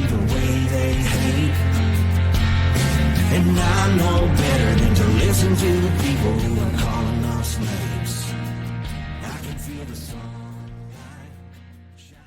to the way they hate. And I know better than to listen to the people who are calling us slaves. I can feel the sunlight shining.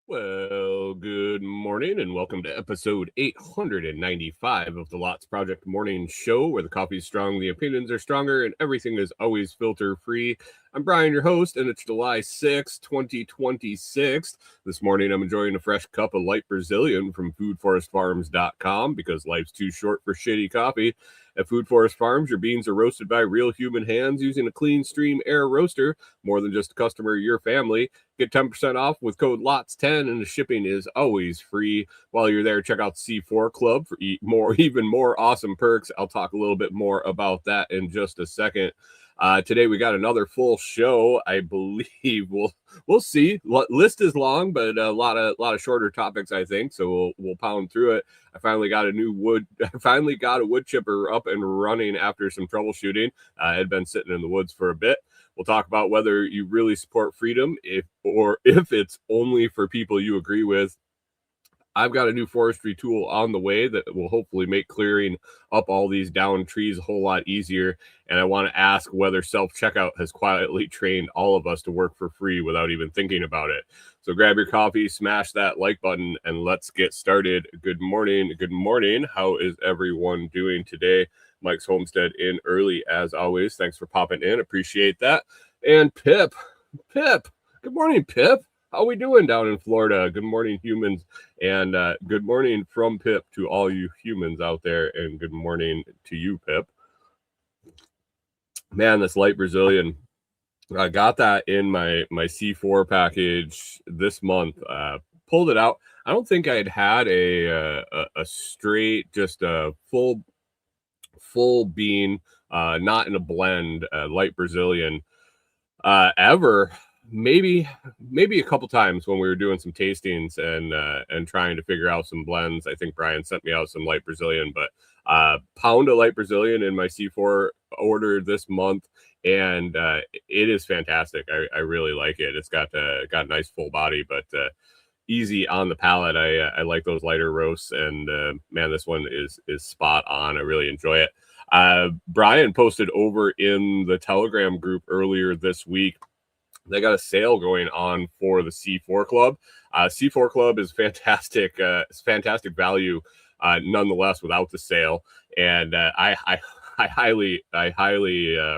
Well, good morning and welcome to episode 895 of the Lots Project Morning Show, where the coffee's strong, the opinions are stronger, and everything is always filter-free. I'm Brian, your host, and it's July 6, 2026. This morning, I'm enjoying a fresh cup of light Brazilian from foodforestfarms.com because life's too short for shitty coffee. At Food Forest Farms, your beans are roasted by real human hands using a clean stream air roaster. More than just a customer, your family. Get 10% off with code LOTS10, and the shipping is always free. While you're there, check out C4 Club for even more awesome perks. I'll talk a little bit more about that in just a second. Today we got another full show. I believe we'll see. List is long, but a lot of shorter topics, I think. So we'll pound through it. I finally got a wood chipper up and running after some troubleshooting. I had been sitting in the woods for a bit. We'll talk about whether you really support freedom, if it's only for people you agree with. I've got a new forestry tool on the way that will hopefully make clearing up all these downed trees a whole lot easier. And I want to ask whether self-checkout has quietly trained all of us to work for free without even thinking about it. So grab your coffee, smash that like button, and let's get started. Good morning. Good morning. How is everyone doing today? Mike's Homestead in early as always. Thanks for popping in. Appreciate that. And Pip. Good morning, Pip. How we doing down in Florida? Good morning, humans, and good morning from Pip to all you humans out there, and good morning to you, Pip. Man, this light Brazilian, I got that in my C4 package this month. Pulled it out. I don't think I'd had a straight, just a full bean, not in a blend, light Brazilian ever. Maybe a couple times when we were doing some tastings and trying to figure out some blends. I think Brian sent me out some light Brazilian, but pound of light Brazilian in my C4 order this month, and it is fantastic. I really like it. It's got a nice full body, but easy on the palate. I like those lighter roasts, and man, this one is spot on. I really enjoy it. Brian posted over in the Telegram group earlier this week. They got a sale going on for the C4 Club. C4 Club is fantastic. It's fantastic value, nonetheless, without the sale. And I highly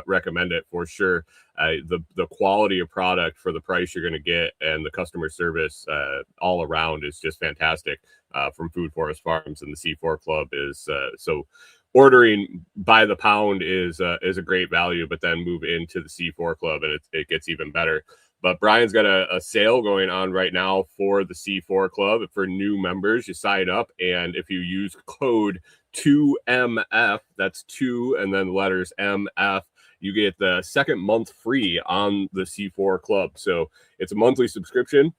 recommend it for sure. The quality of product for the price you're going to get, and the customer service all around is just fantastic from Food Forest Farms, and the C4 Club is so. Ordering by the pound is a great value, but then move into the C4 Club and it gets even better. But Brian's got a sale going on right now for the C4 Club. For new members, you sign up, and if you use code 2MF, that's 2 and then the letters MF, you get the second month free on the C4 Club. So it's a monthly subscription.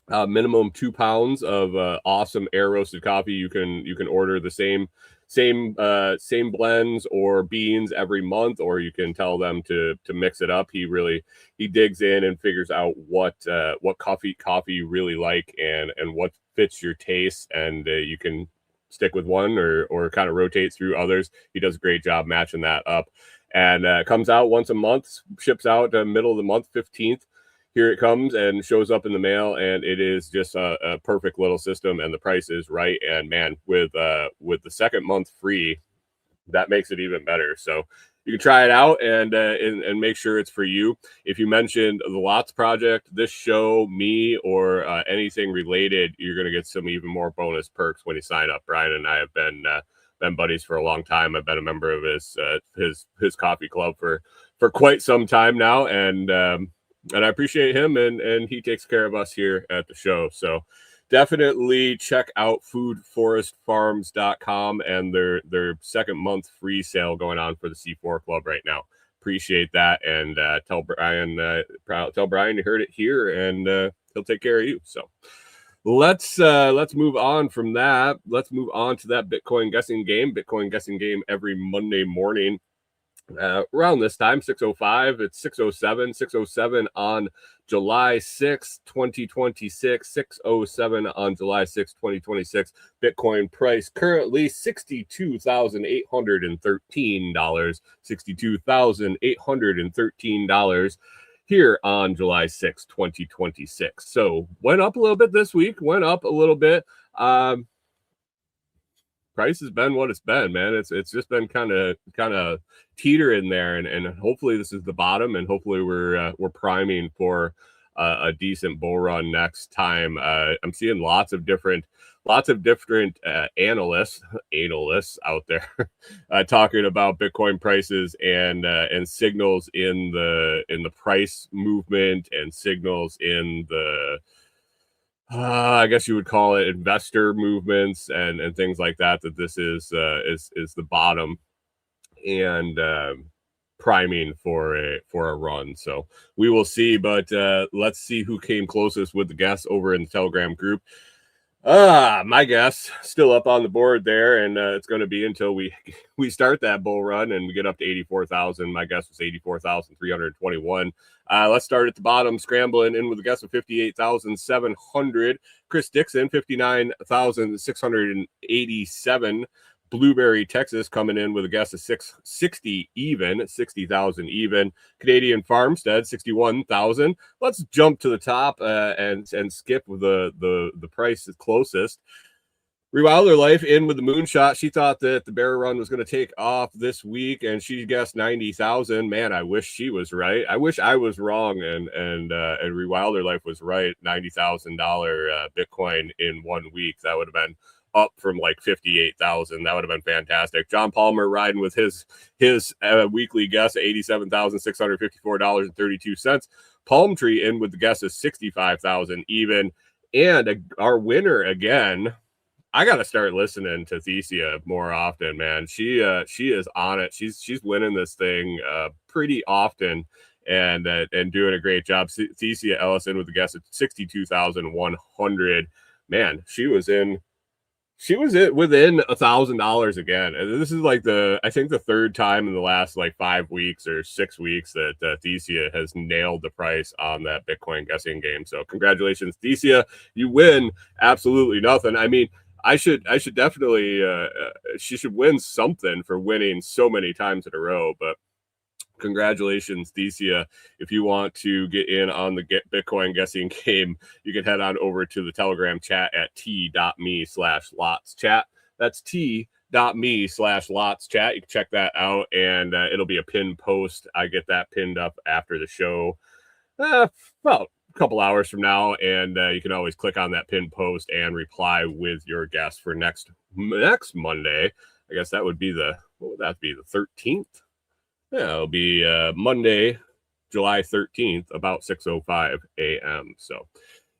Minimum 2 pounds of awesome air roasted coffee. You can order the same blends or beans every month, or you can tell them to mix it up. He digs in and figures out what coffee you really like and what fits your taste, and you can stick with one or kind of rotate through others. He does a great job matching that up, and comes out once a month, ships out middle of the month, 15th. Here it comes and shows up in the mail, and it is just a perfect little system, and the price is right. And man, with the second month free, that makes it even better. So you can try it out and make sure it's for you. If you mentioned the Lots Project, this show, me, or anything related, you're going to get some even more bonus perks when you sign up. Brian and I have been buddies for a long time. I've been a member of his coffee club for quite some time now, and I appreciate him, and he takes care of us here at the show. So definitely check out foodforestfarms.com and their second month free sale going on for the C4 Club right now. Appreciate that, and tell Brian you heard it here, and he'll take care of you. So let's move on from that. Let's move on to that Bitcoin guessing game every Monday morning. around this time, 6:05. It's 6:07 on July 6th, 2026. 6:07 on July 6th, 2026. Bitcoin price currently $62,813. $62,813 here on July 6th, 2026. So went up a little bit this week, went up a little bit. Price has been what it's been, man. It's just been kind of teetering there, and hopefully this is the bottom, and hopefully we're priming for a decent bull run next time. I'm seeing lots of different analysts out there talking about Bitcoin prices and signals in the price movement and signals in the I guess you would call it investor movements and things like that. That this is the bottom and priming for a run. So we will see, but let's see who came closest with the guess over in the Telegram group. My guess still up on the board there, and it's going to be until we start that bull run and we get up to 84,000. My guess was 84,321. Let's start at the bottom, scrambling in with a guess of 58,700. Chris Dixon, 59,687. Blueberry, Texas, coming in with a guess of 60,000 even. Canadian Farmstead, 61,000. Let's jump to the top and skip with the price closest. Rewilder Life in with the moonshot. She thought that the bear run was going to take off this week, and she guessed 90,000. Man, I wish she was right. I wish I was wrong, and Rewilder Life was right. $90,000 Bitcoin in 1 week. That would have been up from like 58,000. That would have been fantastic. John Palmer riding with his weekly guess at $87,654.32. Palm Tree in with the guess of 65,000 even. And our winner again, I got to start listening to Thesia more often, man. She is on it. She's winning this thing pretty often and doing a great job. Thesia Ellison with the guess of 62,100. Man, she was within $1,000 again. And this is like I think the third time in the last like 5 weeks or 6 weeks that Thesia has nailed the price on that Bitcoin guessing game. So congratulations, Thesia. You win absolutely nothing. I mean, I should definitely she should win something for winning so many times in a row, but congratulations, Thesia. If you want to get in on the Bitcoin guessing game, you can head on over to the Telegram chat at t.me/LotsChat. That's t.me/LotsChat. You can check that out, and it'll be a pinned post. I get that pinned up after the show. Well, a couple hours from now, and you can always click on that pinned post and reply with your guess for next Monday. I guess that would be the 13th. Yeah, it'll be Monday, July 13th, about 6:05 a.m. So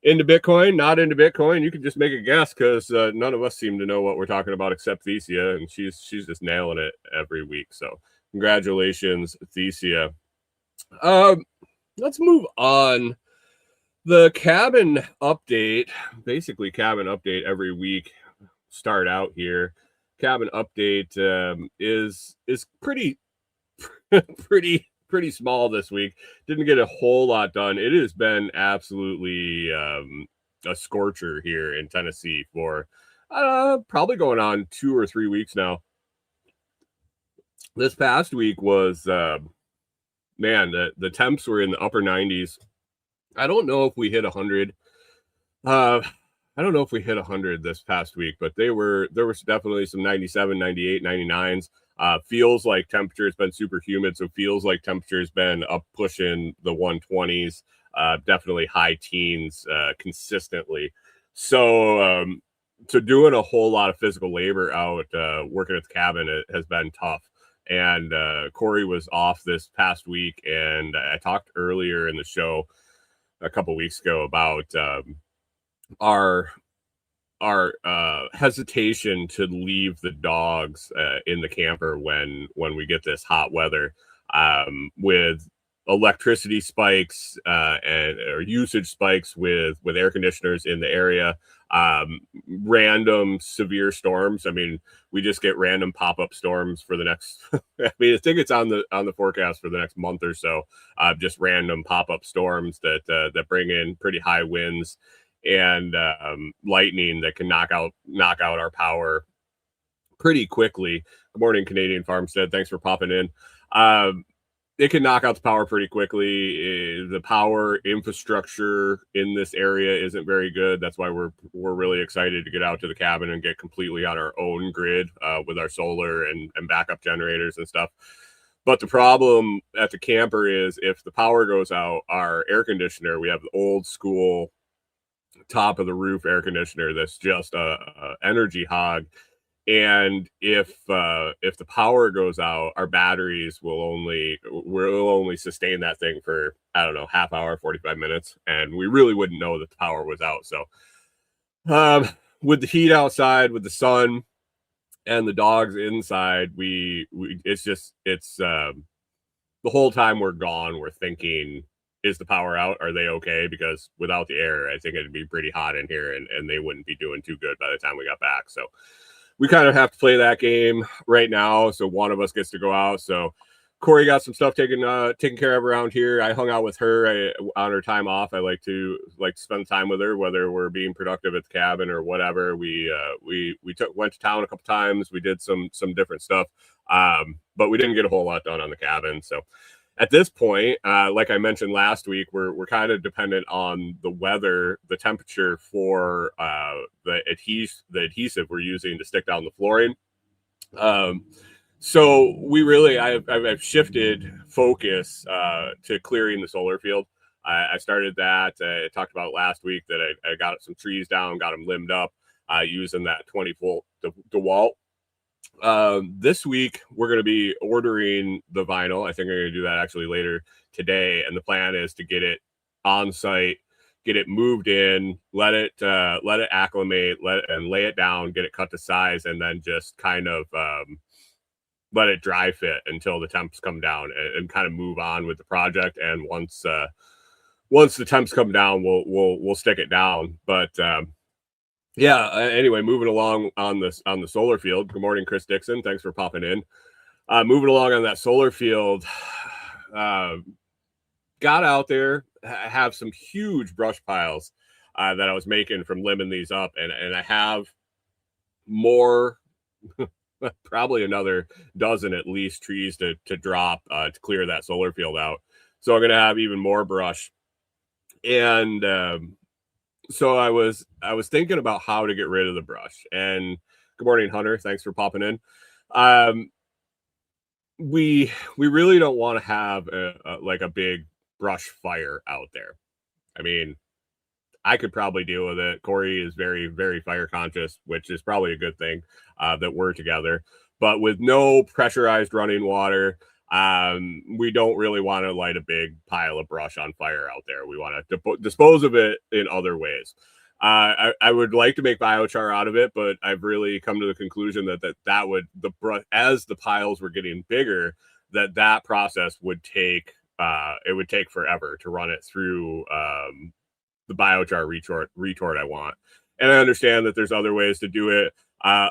into Bitcoin, not into Bitcoin, you can just make a guess because none of us seem to know what we're talking about except Thesia, and she's just nailing it every week. So congratulations, Thesia. Let's move on. The cabin update, basically cabin update every week. Start out here. Cabin update is pretty small this week. Didn't get a whole lot done. It has been absolutely a scorcher here in Tennessee for probably going on 2 or 3 weeks now. This past week was man, the temps were in the upper 90s. I don't know if we hit 100. I don't know if we hit 100 this past week, but there was definitely some 97, 98, 99s. Feels like temperature has been super humid, so feels like temperature has been up pushing the 120s, definitely high teens consistently. So doing a whole lot of physical labor out working at the cabin, it has been tough. And Corey was off this past week, and I talked earlier in the show a couple weeks ago about our hesitation to leave the dogs in the camper when we get this hot weather, with electricity spikes or usage spikes with air conditioners in the area. Random severe storms. I mean, we just get random pop-up storms for the next I mean, I think it's on the forecast for the next month or so. Just random pop-up storms that bring in pretty high winds and lightning that can knock out our power pretty quickly. Good morning, Canadian Farmstead. Thanks for popping in. It can knock out the power pretty quickly. The power infrastructure in this area isn't very good. That's why we're really excited to get out to the cabin and get completely on our own grid with our solar and backup generators and stuff. But the problem at the camper is if the power goes out, our air conditioner, we have the old school top of the roof air conditioner that's just a energy hog. And if the power goes out, our batteries will only sustain that thing for, I don't know, half hour, 45 minutes. And we really wouldn't know that the power was out. So with the heat outside, with the sun and the dogs inside, it's the whole time we're gone, we're thinking, is the power out? Are they okay? Because without the air, I think it'd be pretty hot in here and they wouldn't be doing too good by the time we got back. So we kind of have to play that game right now. So one of us gets to go out. So Corey got some stuff taken care of around here. I hung out with her on her time off. I like to spend time with her, whether we're being productive at the cabin or whatever. We went to town a couple times. We did some different stuff, but we didn't get a whole lot done on the cabin. So at this point, like I mentioned last week, we're kind of dependent on the weather, the temperature for the adhesive we're using to stick down the flooring. So I've shifted focus to clearing the solar field. I started that. I talked about last week that I got some trees down, got them limbed up using that 20-volt DeWalt. This week we're going to be ordering the vinyl. I think I'm going to do that actually later today. And the plan is to get it on site, get it moved in, let it acclimate, and lay it down, get it cut to size, and then just kind of let it dry fit until the temps come down and kind of move on with the project. And once the temps come down, we'll stick it down. But yeah, anyway, moving along on the solar field. Good morning, Chris Dixon. Thanks for popping in. Moving along on that solar field, got out there, have some huge brush piles that I was making from limbing these up. And I have more, probably another dozen at least trees to drop to clear that solar field out. So I'm going to have even more brush. And so I was thinking about how to get rid of the brush. And good morning, Hunter. Thanks for popping in. We really don't want to have a big brush fire out there. I mean, I could probably deal with it. Corey is very, very fire conscious, which is probably a good thing that we're together. But with no pressurized running water, we don't really want to light a big pile of brush on fire out there. We want to dispose of it in other ways. I would like to make biochar out of it, but I've really come to the conclusion that would as the piles were getting bigger, that process would take forever to run it through the biochar retort I want. And I understand that there's other ways to do it.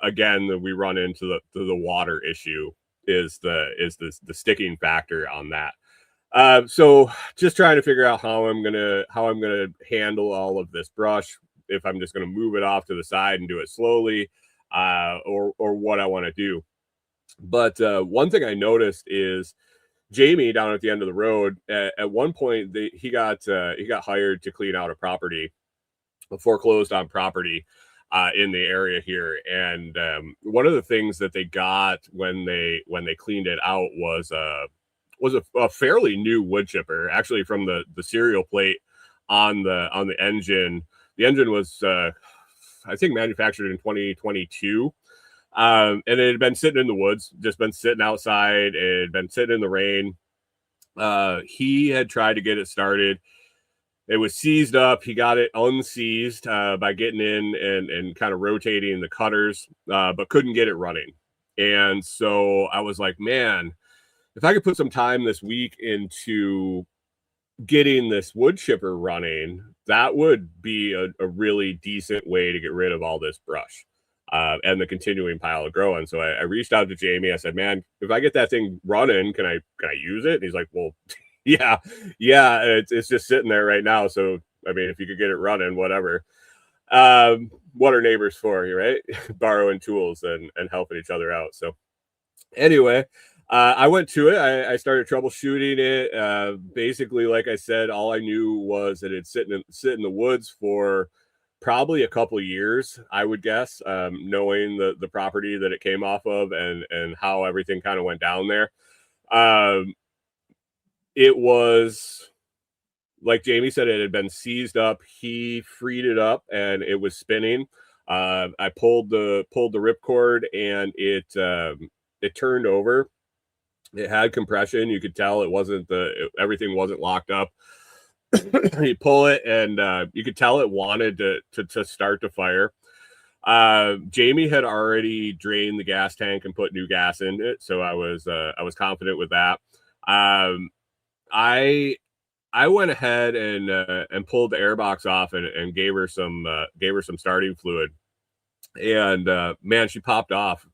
Again, we run into the water issue is the sticking factor on that. So just trying to figure out how I'm gonna handle all of this brush, if I'm just gonna move it off to the side and do it slowly, or what I want to do. But one thing I noticed is Jamie down at the end of the road, at one point he got hired to clean out a property, a foreclosed on property in the area here. And one of the things that they got when they cleaned it out was a fairly new wood chipper, actually from the serial plate on the engine. The engine was I think manufactured in 2022. And it had been sitting in the woods, just been sitting outside. It had been sitting in the rain. He had tried to get it started. It was seized up. He got it unseized by getting in and kind of rotating the cutters, but couldn't get it running. And so I was like, man, if I could put some time this week into getting this wood chipper running, that would be a really decent way to get rid of all this brush and the continuing pile of growing. So I reached out to Jamie. I said, man, if I get that thing running, can I use it? And he's like, well, yeah, it's just sitting there right now. So, I mean, if you could get it running, whatever. What are neighbors for, right? Borrowing tools and helping each other out. So anyway, I went to it. I started troubleshooting it. Basically, like I said, all I knew was that it sit in the woods for probably a couple of years, I would guess, knowing the property that it came off of and how everything kind of went down there. It was, like Jamie said, it had been seized up. He freed it up and it was spinning. I pulled the ripcord and it turned over. It had compression. You could tell it wasn't everything wasn't locked up. You pull it and you could tell it wanted to start to fire. Jamie had already drained the gas tank and put new gas in it, so I was confident with that. I went ahead and pulled the airbox off and gave her some starting fluid, and man, she popped off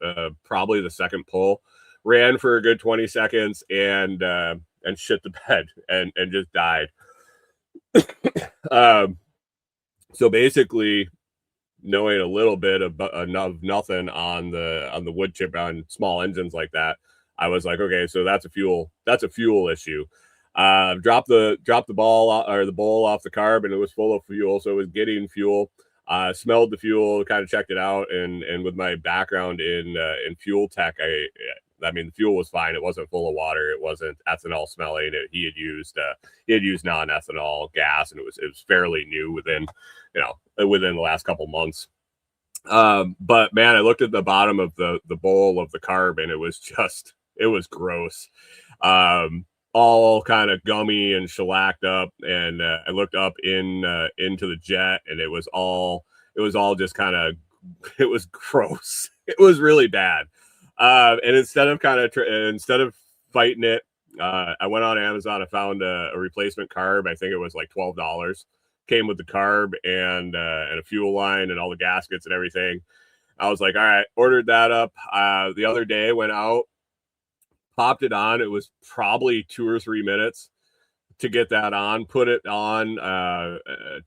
probably the second pull. Ran for a good 20 seconds and shit the bed and just died. So basically, knowing a little bit of nothing on the wood chip on small engines like that, I was like, okay, so that's a fuel issue. Dropped the ball or the bowl off the carb and it was full of fuel, so it was getting fuel. Smelled the fuel, kind of checked it out, and with my background in fuel tech, I mean, the fuel was fine. It wasn't full of water. It wasn't ethanol smelling. He had used non-ethanol gas, and it was fairly new within the last couple months. But man, I looked at the bottom of the bowl of the carb, and it was gross. All kind of gummy and shellacked up, and I looked up into the jet, and it was all just kind of, it was gross. It was really bad. And instead of fighting it, I went on Amazon. I found a replacement carb. I think it was like $12. Came with the carb and a fuel line and all the gaskets and everything. I was like, all right, ordered that up. The other day, went out, popped it on. It was probably 2 or 3 minutes to get that on. Put it on,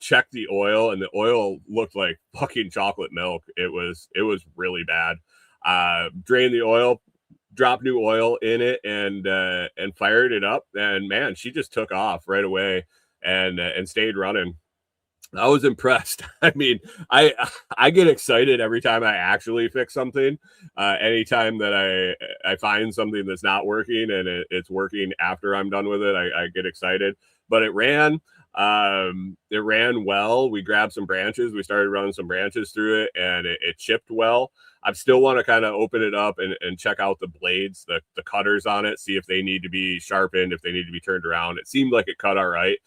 checked the oil, and the oil looked like fucking chocolate milk. It was really bad. Drained the oil, dropped new oil in it, and fired it up. And man, she just took off right away and stayed running. I was impressed. I mean, I get excited every time I actually fix something. Anytime that I find something that's not working and it's working after I'm done with it, I get excited. But it ran well. We grabbed some branches. We started running some branches through it, and it chipped well. I still want to kind of open it up and check out the blades, the cutters on it, see if they need to be sharpened, if they need to be turned around. It seemed like it cut all right.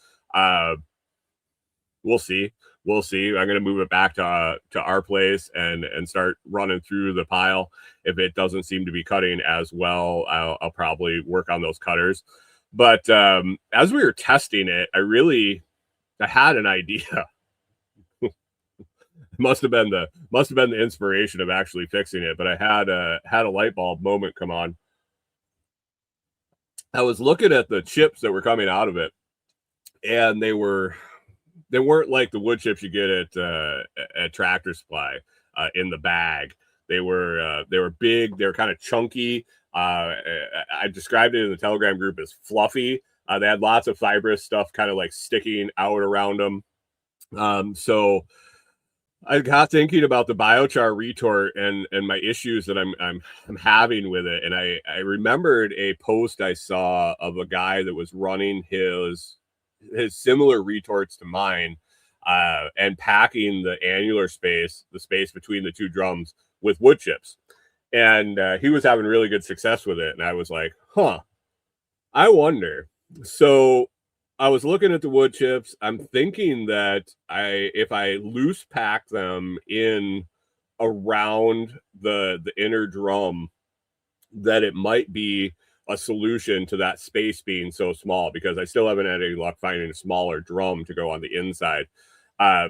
We'll see. I'm going to move it back to our place and start running through the pile. If it doesn't seem to be cutting as well, I'll probably work on those cutters. But as we were testing it, I had an idea. must have been the inspiration of actually fixing it. But I had a light bulb moment come on. I was looking at the chips that were coming out of it, and they weren't like the wood chips you get at Tractor Supply in the bag. They were big. They were kind of chunky. I described it in the Telegram group as fluffy. They had lots of fibrous stuff kind of like sticking out around them. So I got thinking about the biochar retort and my issues that I'm having with it. And I remembered a post I saw of a guy that was running his similar retorts to mine and packing the annular space, the space between the two drums, with wood chips. And he was having really good success with it. And I was like, I wonder. So I was looking at the wood chips. I'm thinking that if I loose pack them in around the inner drum, that it might be a solution to that space being so small, because I still haven't had any luck finding a smaller drum to go on the inside.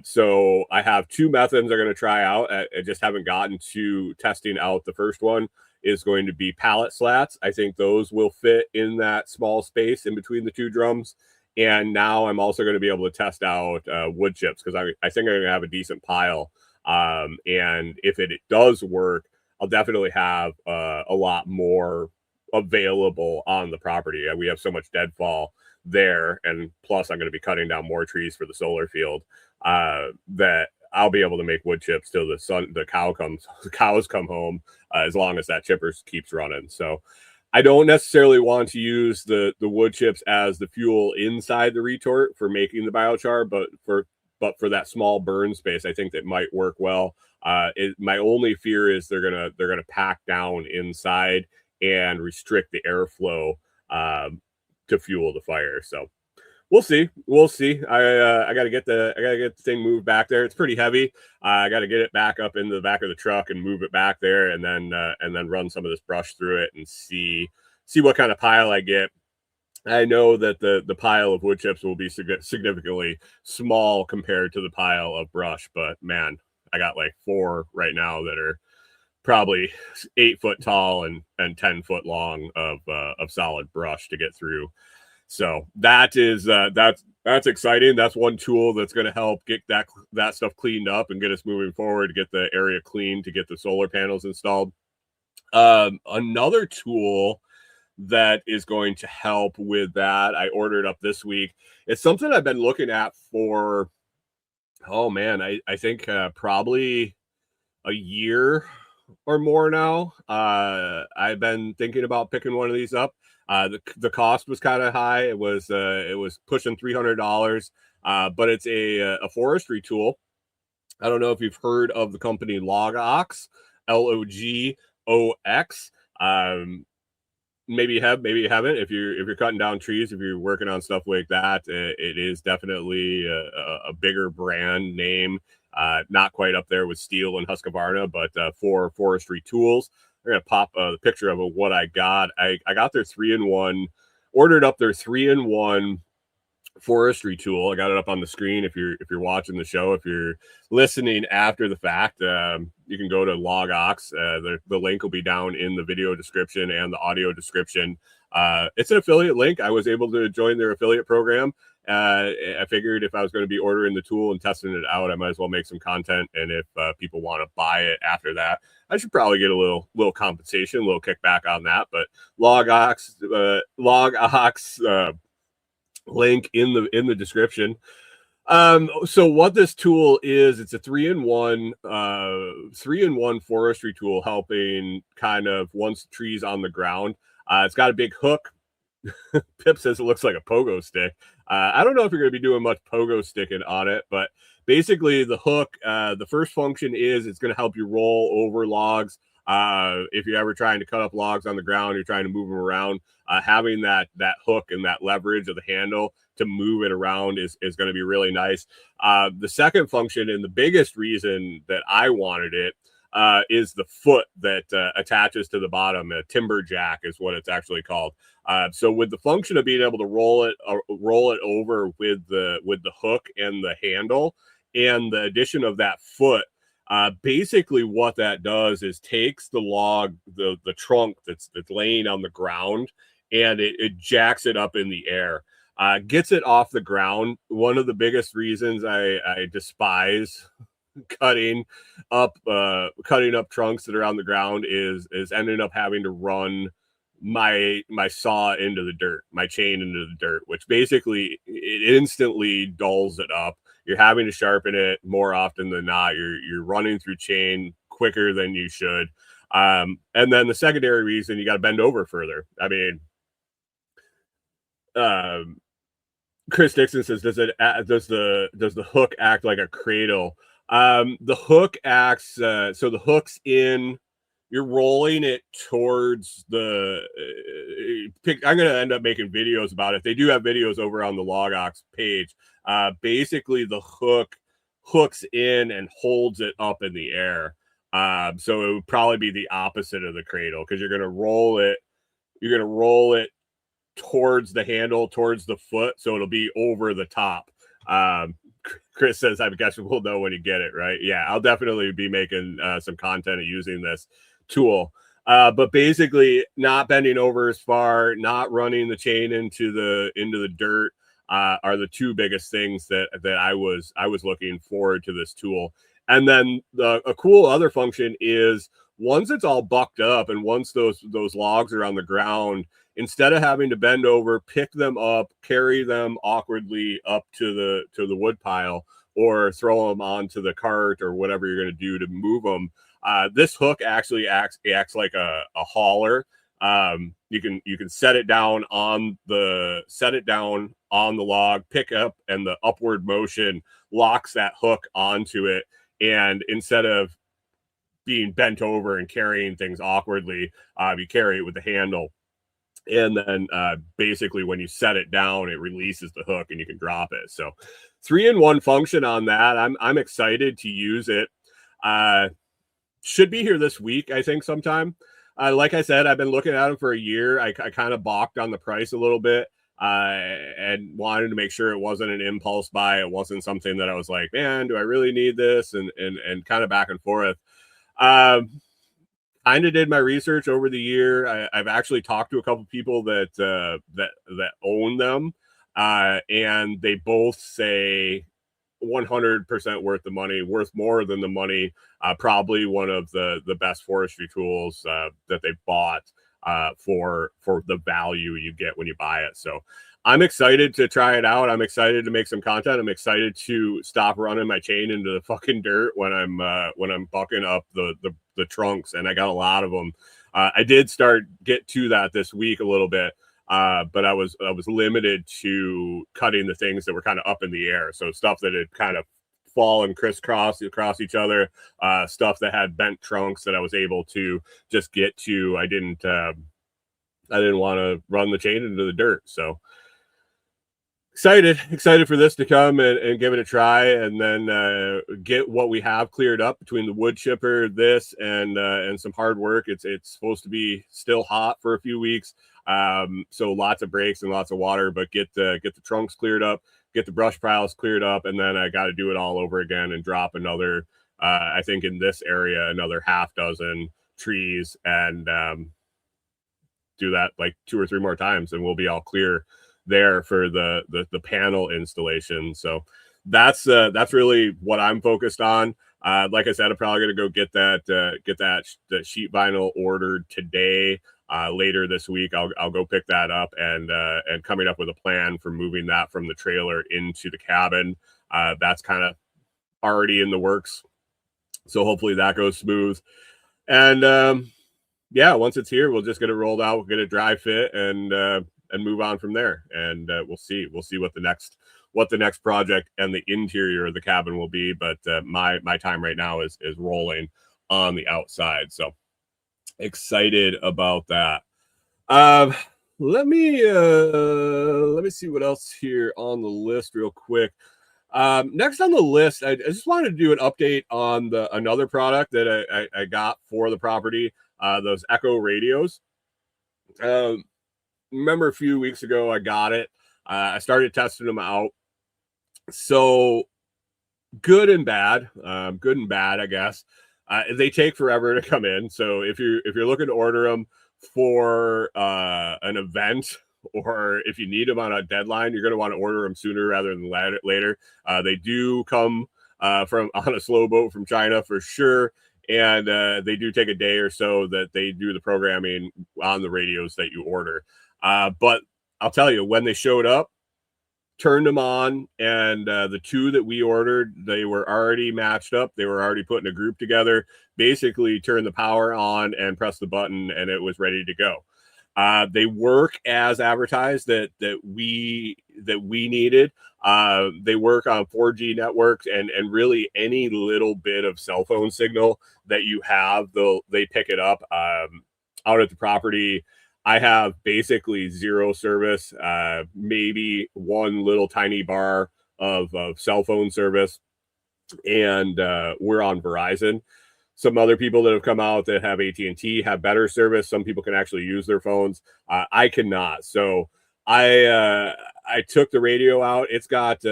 So I have two methods I'm going to try out. I just haven't gotten to testing out. The first one is going to be pallet slats. I think those will fit in that small space in between the two drums. And now I'm also going to be able to test out wood chips, because I think I'm going to have a decent pile. And if it does work, I'll definitely have a lot more available on the property. We have so much deadfall there, and plus I'm going to be cutting down more trees for the solar field, that I'll be able to make wood chips till the cows come home, as long as that chipper keeps running. So I don't necessarily want to use the wood chips as the fuel inside the retort for making the biochar, but for that small burn space, I think that might work well. My only fear is they're gonna pack down inside and restrict the airflow to fuel the fire. So we'll see. I gotta get the thing moved back there. It's pretty heavy. I got to get it back up into the back of the truck and move it back there, and then run some of this brush through it and see what kind of pile I get. I know that the pile of wood chips will be significantly small compared to the pile of brush, but man, I got like 4 right now that are probably 8 foot tall and 10 foot long of solid brush to get through. So that's exciting. That's one tool that's going to help get that stuff cleaned up and get us moving forward, get the area clean to get the solar panels installed. Another tool that is going to help with that, I ordered up this week. It's something I've been looking at for, oh man, I think probably a year or more now. I've been thinking about picking one of these up. The cost was kind of high. It was pushing $300, but it's a forestry tool. I don't know if you've heard of the company Logox, Logox. Maybe you have, maybe you haven't. If you're cutting down trees, if you're working on stuff like that, it is definitely a bigger brand name. Not quite up there with Steel and Husqvarna, but for forestry tools. I'm gonna pop the picture of what I got. I got their 3-in-1, ordered up their 3-in-1 forestry tool. I got it up on the screen. If you're watching the show, if you're listening after the fact, you can go to Logox. The link will be down in the video description and the audio description. It's an affiliate link. I was able to join their affiliate program. I figured if I was going to be ordering the tool and testing it out, I might as well make some content. And if people want to buy it after that, I should probably get a little compensation, a little kickback on that. But Logox link in the description. So what this tool is, it's a 3-in-1 forestry tool, helping kind of once the tree's on the ground. It's got a big hook. Pip says it looks like a pogo stick. I don't know if you're going to be doing much pogo sticking on it, but basically the hook, the first function is it's going to help you roll over logs. If you're ever trying to cut up logs on the ground, you're trying to move them around, having that hook and that leverage of the handle to move it around is going to be really nice. The second function, and the biggest reason that I wanted it, is the foot that attaches to the bottom. A timber jack is what it's actually called. So with the function of being able to roll it over with the hook and the handle, and the addition of that foot, basically what that does is takes the log, the trunk that's laying on the ground, and it jacks it up in the air, gets it off the ground. One of the biggest reasons I despise cutting up trunks that are on the ground is ending up having to run my saw into the dirt, my chain into the dirt, which basically it instantly dulls it up. You're having to sharpen it more often than not. You're running through chain quicker than you should. And then the secondary reason, you got to bend over further. I mean, Chris Dixon says, does the hook act like a cradle? The hook acts, so the hook's in, you're rolling it towards the I'm going to end up making videos about it. They do have videos over on the Logox page. Basically the hook hooks in and holds it up in the air. So it would probably be the opposite of the cradle, because you're going to roll it you're going to roll it towards the handle, towards the foot, so it'll be over the top. Chris says, I guess we'll know when you get it, right? Yeah, I'll definitely be making some content using this tool. But basically, not bending over as far, not running the chain into the dirt are the two biggest things that I was looking forward to this tool. And then a cool other function is once it's all bucked up and once those logs are on the ground, instead of having to bend over, pick them up, carry them awkwardly up to the wood pile, or throw them onto the cart or whatever you're going to do to move them. This hook actually acts like a hauler. You can set it down on the log, pick up, and the upward motion locks that hook onto it. And instead of being bent over and carrying things awkwardly, you carry it with the handle. And then basically when you set it down, it releases the hook and you can drop it. So 3-in-1 function on that. I'm excited to use it. Should be here this week, I think, sometime. Like I said, I've been looking at them for a year. I kind of balked on the price a little bit and wanted to make sure it wasn't an impulse buy. It wasn't something that I was like, man, do I really need this? And kind of back and forth. Kind of did my research over the year. I've actually talked to a couple people that own them, and they both say 100% worth the money, worth more than the money. Probably one of the best forestry tools that they bought for the value you get when you buy it. So I'm excited to try it out. I'm excited to make some content. I'm excited to stop running my chain into the fucking dirt when I'm bucking up the trunks, and I got a lot of them. I did get to that this week a little bit, but I was limited to cutting the things that were kind of up in the air. So stuff that had kind of fallen crisscross across each other, stuff that had bent trunks that I was able to just get to. I didn't want to run the chain into the dirt. So excited for this to come and give it a try, and then get what we have cleared up between the wood chipper, this, and some hard work. It's supposed to be still hot for a few weeks, so lots of breaks and lots of water, but get the trunks cleared up, get the brush piles cleared up, and then I got to do it all over again and drop another, I think in this area, another half dozen trees, and do that like 2 or 3 more times, and we'll be all clear there for the panel installation. So that's really what I'm focused on. Like I said, I'm probably going to go get that sheet vinyl ordered today. Later this week, I'll go pick that up and coming up with a plan for moving that from the trailer into the cabin. That's kind of already in the works. So hopefully that goes smooth. And yeah, once it's here, we'll just get it rolled out, we'll get a dry fit, and move on from there. And we'll see what the next project and the interior of the cabin will be. But my time right now is rolling on the outside. So excited about that. Let me see what else here on the list real quick. Next on the list, I just wanted to do an update on another product that I got for the property, those Echo radios. Remember a few weeks ago I got it. I started testing them out. So good and bad, I guess. They take forever to come in. So if you're looking to order them for an event, or if you need them on a deadline, you're going to want to order them sooner rather than later. They do come on a slow boat from China for sure. And they do take a day or so that they do the programming on the radios that you order. But I'll tell you, when they showed up, turned them on, and the 2 that we ordered, they were already matched up. They were already put in a group together. Basically, turned the power on and pressed the button, and it was ready to go. They work as advertised that we needed. They work on 4G networks, and really any little bit of cell phone signal that you have, they pick it up. Out at the property, I have basically zero service, maybe one little tiny bar of cell phone service, and we're on Verizon. some other people that have come out that have AT&T have better service. Some people can actually use their phones. I cannot. So I took the radio out. It's got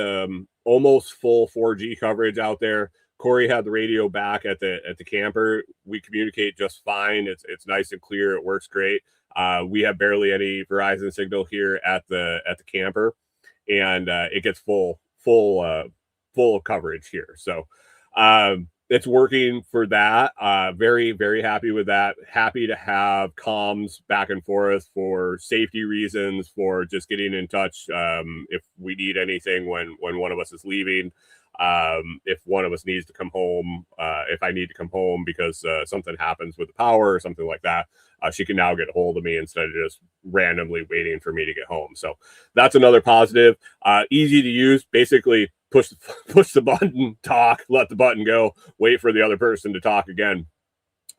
almost full 4G coverage out there. Corey had the radio back at the camper. We communicate just fine. It's nice and clear. It works great. We have barely any Verizon signal here at the camper, and it gets full coverage here. So it's working for that. Very, very happy with that. Happy to have comms back and forth for safety reasons, for just getting in touch if we need anything when one of us is leaving. If one of us needs to come home, if I need to come home because something happens with the power or something like that, she can now get a hold of me instead of just randomly waiting for me to get home. So that's another positive. Easy to use. Basically, push the button, talk, let the button go, wait for the other person to talk again.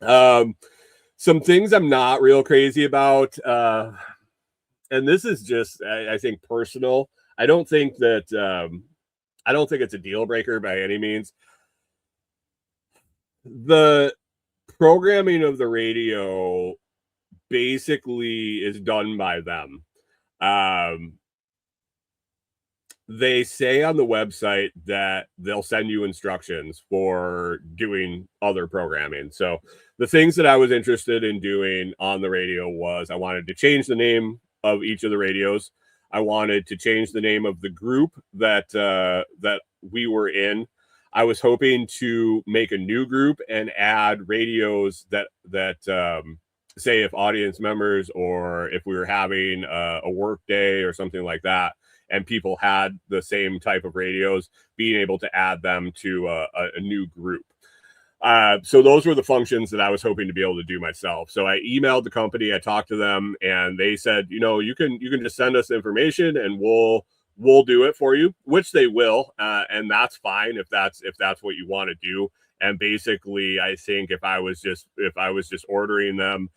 Some things I'm not real crazy about, and this is just, I think, personal. I don't think it's a deal breaker by any means. The programming of the radio basically is done by them. They say on the website that they'll send you instructions for doing other programming. So the things that I was interested in doing on the radio was I wanted to change the name of each of the radios. I wanted to change the name of the group that we were in. I was hoping to make a new group and add radios that say if audience members or if we were having a work day or something like that, and people had the same type of radios, being able to add them to a new group. So those were the functions that I was hoping to be able to do myself. So I emailed the company, I talked to them, and they said, you can just send us information and we'll do it for you, which they will. And that's fine if that's what you want to do. And basically, I think if I was just ordering them,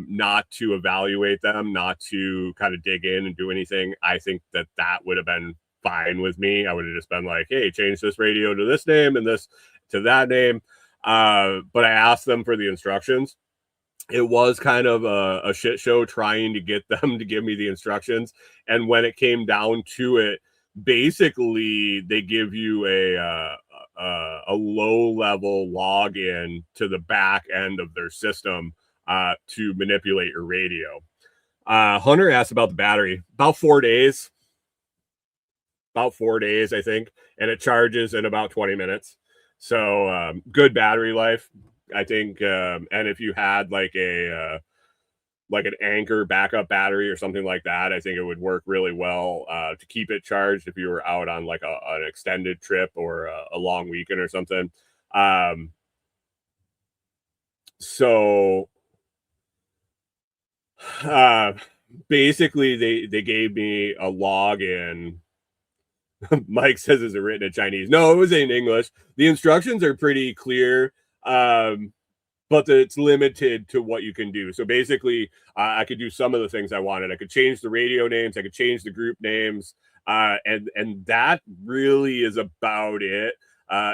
not to evaluate them, not to kind of dig in and do anything, I think that would have been fine with me. I would have just been like, hey, change this radio to this name and this to that name. But I asked them for the instructions. It was kind of a shit show trying to get them to give me the instructions. And when it came down to it, basically they give you a low level login to the back end of their system to manipulate your radio. Hunter asked about the battery. About 4 days, I think, and it charges in about 20 minutes. So good battery life, I think. And if you had like an Anchor backup battery or something like that, I think it would work really well to keep it charged if you were out on like an extended trip or a long weekend or something. So basically they gave me a login. Mike says, is it written in Chinese? No, it was in English. The instructions are pretty clear, but it's limited to what you can do. So basically, I could do some of the things I wanted. I could change the radio names. I could change the group names. And that really is about it.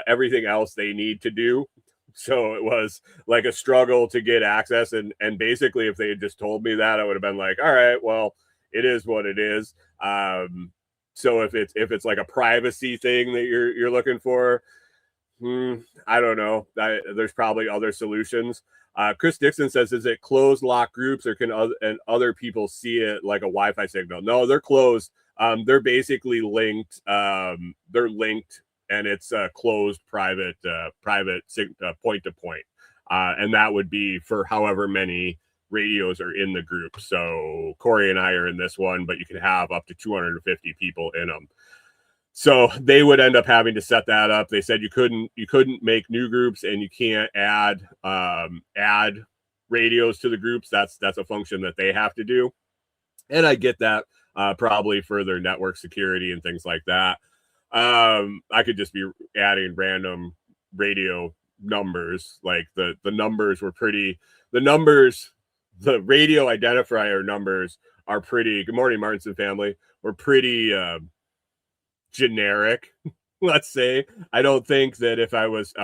Everything else they need to do. So it was like a struggle to get access. And basically, if they had just told me that, I would have been like, all right, well, it is what it is. So if it's like a privacy thing that you're looking for, I don't know. There's probably other solutions. Chris Dixon says, is it closed lock groups or can other people see it like a Wi-Fi signal? No, they're closed. They're basically linked. They're linked, and it's a closed private point to point. And that would be for however many radios are in the group. So Corey and I are in this one, but you can have up to 250 people in them. So they would end up having to set that up. They said you couldn't make new groups, and you can't add radios to the groups. That's a function that they have to do. And I get that probably for their network security and things like that. I could just be adding random radio numbers. Like the numbers were pretty, the radio identifier numbers are pretty, good morning, Martinson family, were pretty generic. let's say. I don't think that if I was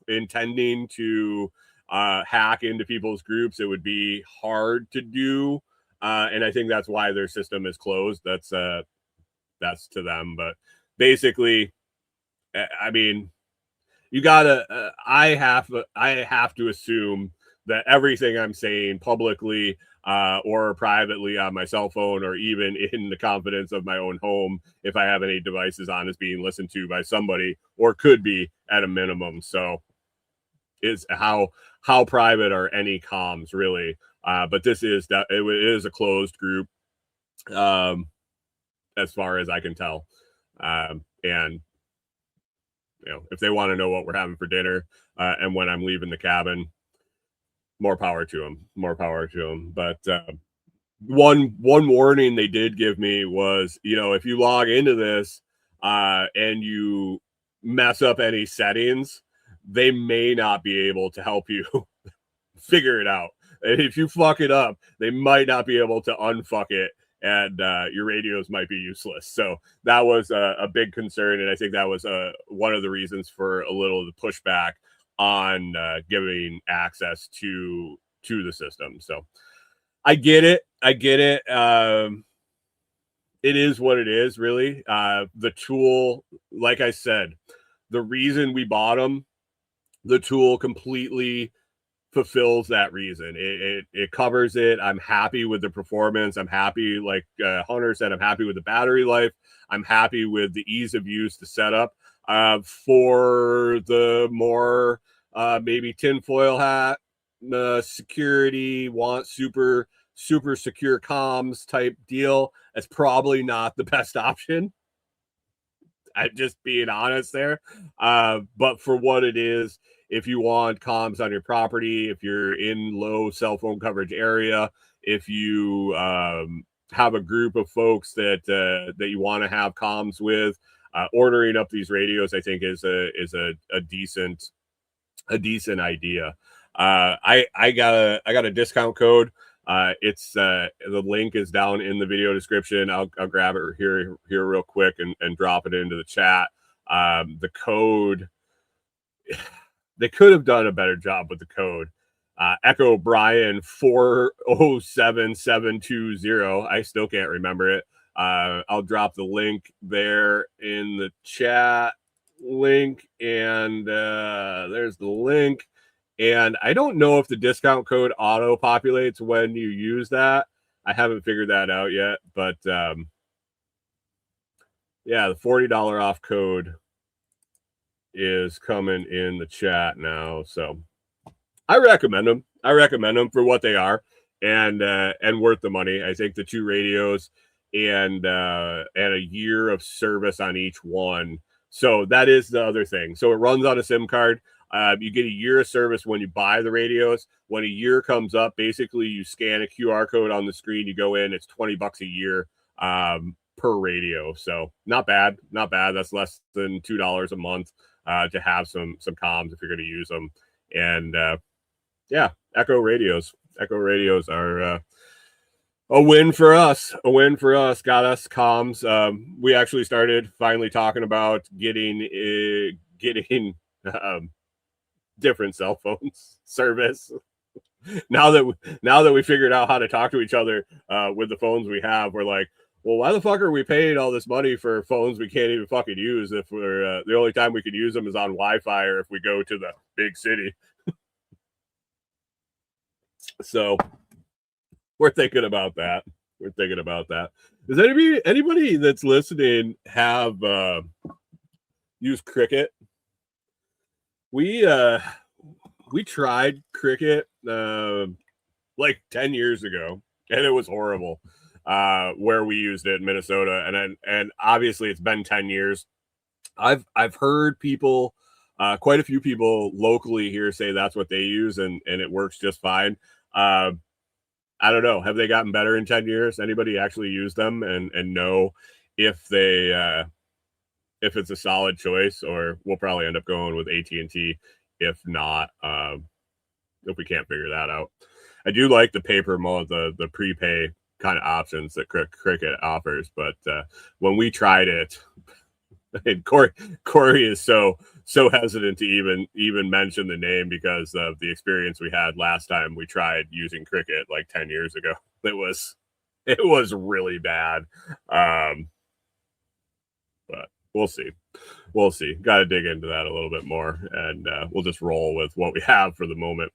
intending to hack into people's groups, it would be hard to do. And I think that's why their system is closed. That's to them. But basically, I mean, you gotta. I have to assume that everything I'm saying publicly or privately on my cell phone, or even in the confidence of my own home, if I have any devices on, is being listened to by somebody, or could be at a minimum. So, is how private are any comms really? But this is that it is a closed group, as far as I can tell, and if they want to know what we're having for dinner and when I'm leaving the cabin, more power to them. More power to them. But one warning they did give me was, if you log into this and you mess up any settings, they may not be able to help you figure it out. And if you fuck it up, they might not be able to unfuck it, and your radios might be useless. So that was a big concern, and I think that was one of the reasons for a little of the pushback on giving access to the system. So I get it. It is what it is, really. The tool, like I said, the reason we bought them, the tool completely fulfills that reason. It covers it. I'm happy with the performance. I'm happy, like Hunter said, I'm happy with the battery life. I'm happy with the ease of use, the setup. For the more maybe tinfoil hat security, want super secure comms type deal, that's probably not the best option. I'm just being honest there. But for what it is, if you want comms on your property, if you're in low cell phone coverage area, if you have a group of folks that you want to have comms with, ordering up these radios, I think is a decent idea. I got a discount code. It's the link is down in the video description. I'll grab it here real quick and drop it into the chat. The code, they could have done a better job with the code. Echo Brian 407720. I still can't remember it. I'll drop the link there in the chat link, and there's the link. And I don't know if the discount code auto populates when you use that. I haven't figured that out yet, but yeah, the $40 off code is coming in the chat now. So I recommend them. For what they are, and worth the money. I think the two radios and a year of service on each one. So that is the other thing. So it runs on a SIM card. You get a year of service when you buy the radios. When a year comes up, basically you scan a QR code on the screen, you go in, it's $20 a year per radio. So not bad. That's less than $2 a month to have some comms if you're going to use them. And yeah, Echo radios are a win for us. Got us comms. We actually started finally talking about getting different cell phones service. Now that we figured out how to talk to each other with the phones we have, we're like, well, why the fuck are we paying all this money for phones we can't even fucking use if we're the only time we could use them is on Wi-Fi or if we go to the big city. So we're thinking about that. Does anybody that's listening have used Cricket? We tried Cricket like 10 years ago, and it was horrible where we used it in Minnesota, and obviously it's been 10 years. I've heard people, quite a few people locally here say that's what they use, and it works just fine. I don't know. Have they gotten better in 10 years? Anybody actually use them and know if they if it's a solid choice, or we'll probably end up going with AT&T if not, if we can't figure that out. I do like the paper mode, the prepay kind of options that Cricket offers, but when we tried it, And Corey is so hesitant to even mention the name because of the experience we had last time we tried using Cricket like 10 years ago. It was really bad. But we'll see. We'll see. Got to dig into that a little bit more, and we'll just roll with what we have for the moment.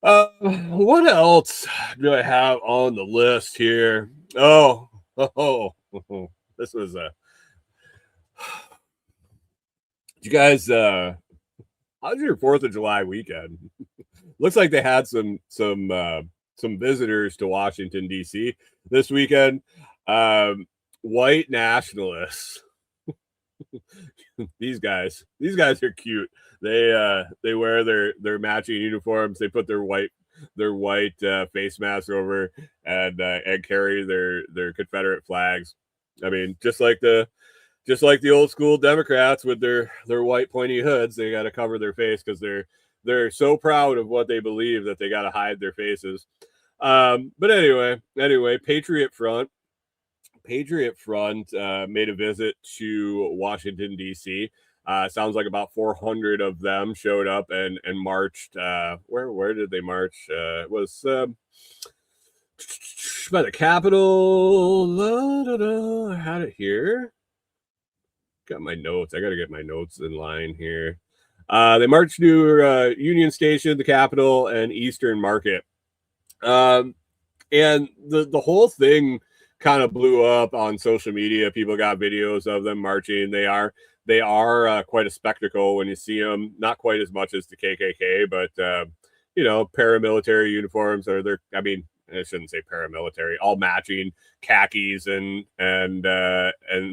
What else do I have on the list here? Oh, this was a. You guys, how's your 4th of July weekend? Looks like they had some visitors to Washington D.C. this weekend. White nationalists. These guys are cute. They wear their matching uniforms. They put their white face masks over and carry their Confederate flags. I mean, just like the old school Democrats with their white pointy hoods, they got to cover their face because they're so proud of what they believe that they got to hide their faces. But anyway, Patriot Front made a visit to Washington D.C. Sounds like about 400 of them showed up and marched. Where did they march? It was by the Capitol. I had it here. Got my notes. I got to get my notes in line here. They marched to Union Station, the Capitol, and Eastern Market. And the whole thing kind of blew up on social media. People got videos of them marching. They are quite a spectacle when you see them. Not quite as much as the KKK, but paramilitary uniforms are there. I mean, I shouldn't say paramilitary. All matching khakis and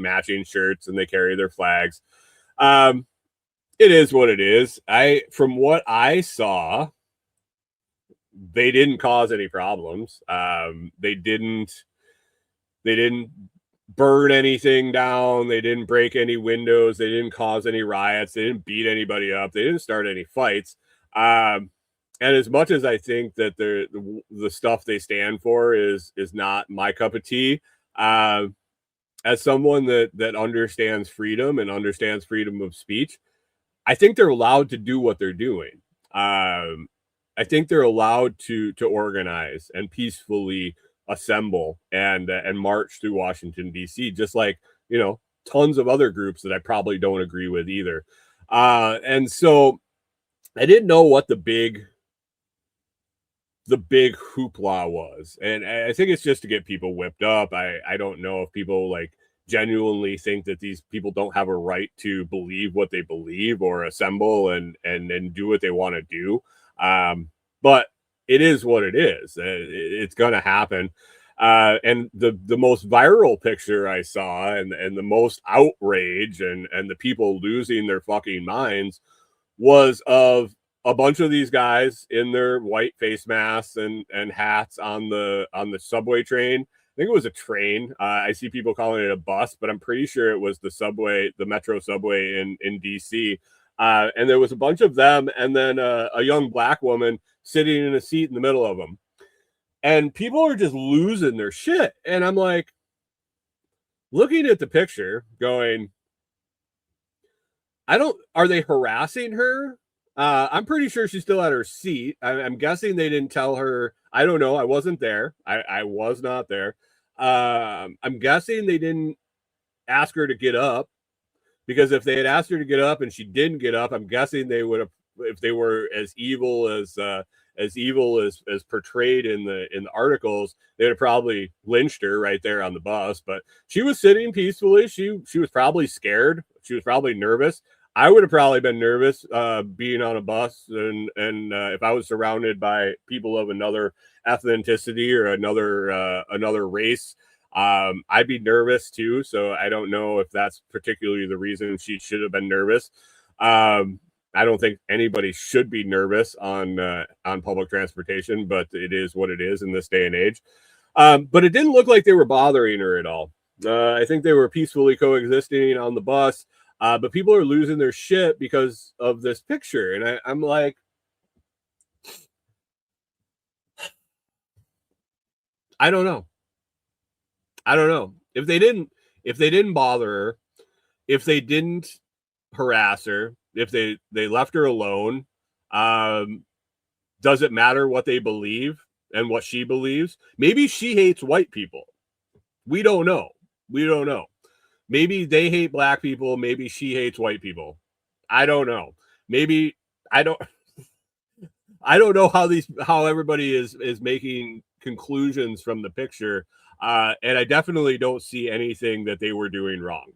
matching shirts, and they carry their flags. It is what it is. From what I saw, they didn't cause any problems. They didn't burn anything down. They didn't break any windows. They didn't cause any riots. They didn't beat anybody up. They didn't start any fights. And as much as I think that the stuff they stand for is not my cup of tea, as someone that understands freedom and understands freedom of speech, I think they're allowed to do what they're doing. I think they're allowed to organize and peacefully assemble and march through Washington D.C. just like tons of other groups that I probably don't agree with either. And so I didn't know what the big hoopla was, and I think it's just to get people whipped up. I don't know if people like genuinely think that these people don't have a right to believe what they believe or assemble and do what they want to do. But it is what it is. It's gonna happen. And the most viral picture I saw and the most outrage and the people losing their fucking minds was of a bunch of these guys in their white face masks and hats on the subway train. I think it was a train. I see people calling it a bus, but I'm pretty sure it was the metro subway in DC. And there was a bunch of them, and then a young black woman sitting in a seat in the middle of them. And people are just losing their shit. And I'm like, looking at the picture, going, are they harassing her? I'm pretty sure she's still at her seat. I'm guessing they didn't tell her. I don't know. I wasn't there. I was not there. I'm guessing they didn't ask her to get up, because if they had asked her to get up and she didn't get up, I'm guessing they would have, if they were as evil as portrayed in the articles, they would have probably lynched her right there on the bus. But she was sitting peacefully. She was probably scared. She was probably nervous. I would have probably been nervous being on a bus, and if I was surrounded by people of another ethnicity or another race, I'd be nervous too. So I don't know if that's particularly the reason she should have been nervous. I don't think anybody should be nervous on public transportation, but it is what it is in this day and age. But it didn't look like they were bothering her at all. I think they were peacefully coexisting on the bus. But people are losing their shit because of this picture. And I'm like, I don't know. If they didn't bother her, if they didn't harass her, if they left her alone, does it matter what they believe and what she believes? Maybe she hates white people. We don't know. Maybe they hate black people. Maybe she hates white people. I don't know. Maybe I don't know how everybody is making conclusions from the picture. And I definitely don't see anything that they were doing wrong.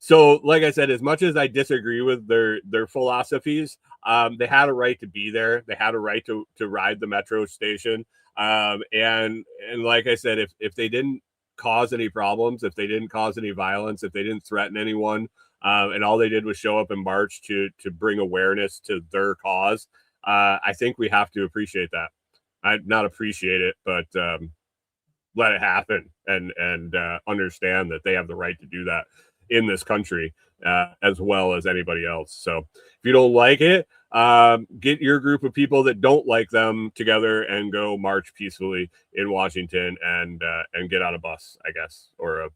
So, like I said, as much as I disagree with their philosophies, they had a right to be there. They had a right to ride the metro station. And like I said, if they didn't cause any problems, if they didn't cause any violence, if they didn't threaten anyone, and all they did was show up and march to bring awareness to their cause, I think we have to appreciate that. I not appreciate it, but let it happen and understand that they have the right to do that in this country as well as anybody else. So if you don't like it, get your group of people that don't like them together and go march peacefully in Washington and get on a bus, I guess, or a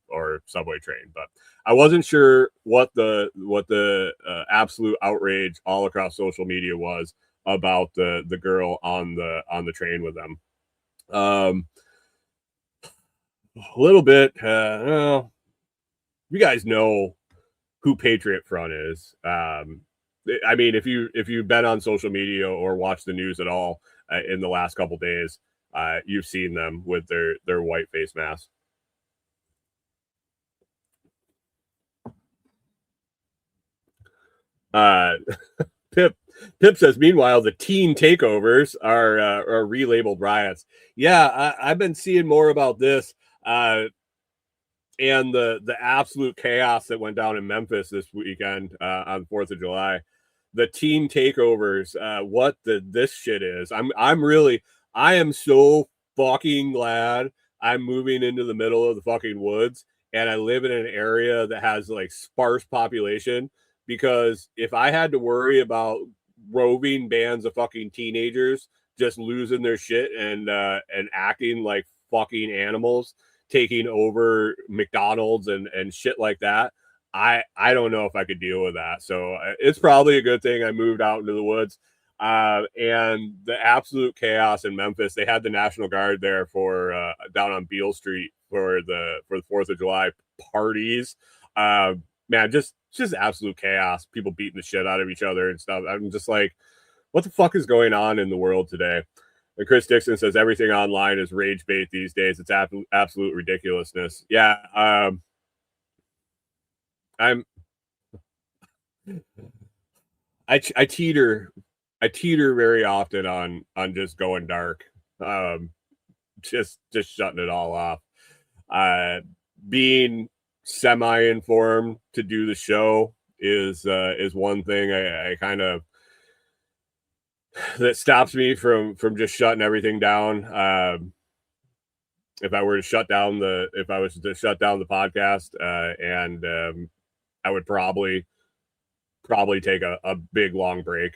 subway train. But I wasn't sure what the absolute outrage all across social media was about the girl on the train with them. A little bit, well, you guys know who Patriot Front is. I mean, if you've been on social media or watched the news at all in the last couple days, you've seen them with their white face masks. Pip says, meanwhile, the teen takeovers are relabeled riots. Yeah, I've been seeing more about this. And the absolute chaos that went down in Memphis this weekend on 4th of July, the teen takeovers, what this shit is. I am so fucking glad I'm moving into the middle of the fucking woods and I live in an area that has like sparse population, because if I had to worry about roving bands of fucking teenagers just losing their shit and acting like fucking animals, taking over McDonald's and shit like that, I don't know if I could deal with that. So it's probably a good thing I moved out into the woods. And the absolute chaos in Memphis, they had the National Guard there for down on Beale Street for the 4th of July parties. Man, just absolute chaos. People beating the shit out of each other and stuff. I'm just like, what the fuck is going on in the world today? And Chris Dixon says everything online is rage bait these days. It's absolute ridiculousness. Yeah, I teeter very often on just going dark, just shutting it all off. Being semi-informed to do the show is one thing I kind of that stops me from just shutting everything down. If I was to shut down the podcast, and I would probably take a big long break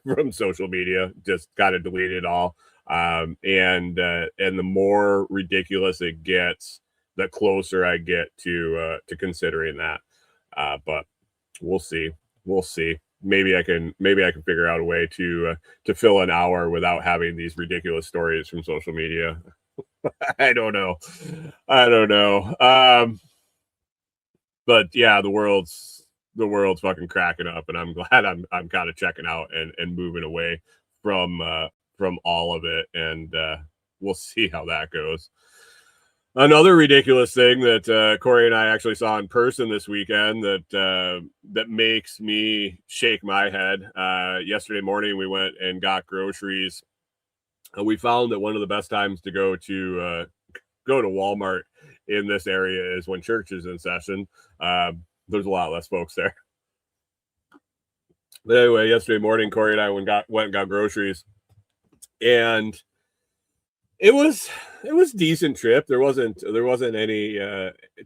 from social media, just kind of delete it all. And the more ridiculous it gets, the closer I get to considering that. But we'll see. Maybe I can figure out a way to fill an hour without having these ridiculous stories from social media. I don't know. But yeah, the world's fucking cracking up, and I'm glad I'm kind of checking out and moving away from all of it, and we'll see how that goes. Another ridiculous thing that Corey and I actually saw in person this weekend that makes me shake my head. Yesterday morning, we went and got groceries. We found that one of the best times to go to Walmart in this area is when church is in session. There's a lot less folks there. But anyway, yesterday morning, Corey and I went and got groceries, and it was a decent trip. There wasn't any